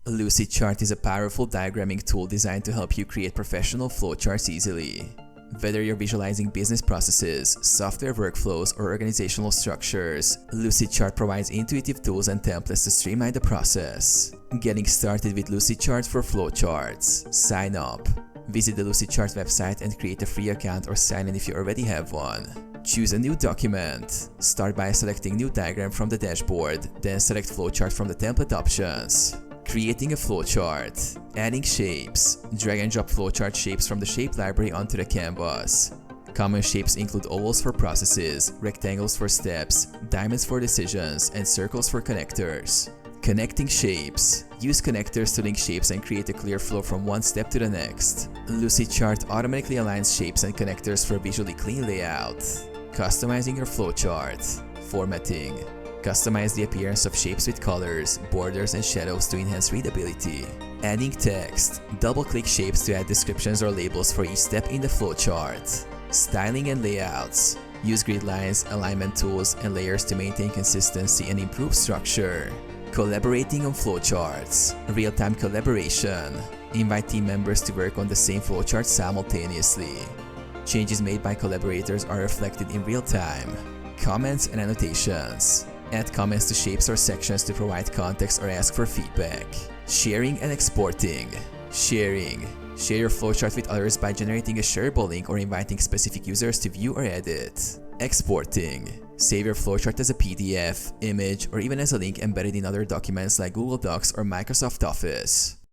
Lucidchart is a powerful diagramming tool designed to help you create professional flowcharts easily. Whether you're visualizing business processes, software workflows, or organizational structures, Lucidchart provides intuitive tools and templates to streamline the process. Getting started with Lucidchart for flowcharts. Sign up. Visit the Lucidchart website and create a free account or sign in if you already have one. Choose a new document. Start by selecting New Diagram from the dashboard, then select Flowchart from the template options. Creating a flowchart. Adding shapes. Drag and drop flowchart shapes from the shape library onto the canvas. Common shapes include ovals for processes, rectangles for steps, diamonds for decisions, and circles for connectors. Connecting shapes. Use connectors to link shapes and create a clear flow from one step to the next. Lucidchart automatically aligns shapes and connectors for a visually clean layout. Customizing your flowchart. Formatting. Customize the appearance of shapes with colors, borders, and shadows to enhance readability. Adding text. Double-click shapes to add descriptions or labels for each step in the flowchart. Styling and layouts. Use grid lines, alignment tools, and layers to maintain consistency and improve structure. Collaborating on flowcharts. Real-time collaboration. Invite team members to work on the same flowchart simultaneously. Changes made by collaborators are reflected in real time. Comments and annotations. Add comments to shapes or sections to provide context or ask for feedback. Sharing and exporting. Sharing. Share your flowchart with others by generating a shareable link or inviting specific users to view or edit. Exporting. Save your flowchart as a PDF, image, or even as a link embedded in other documents like Google Docs or Microsoft Office.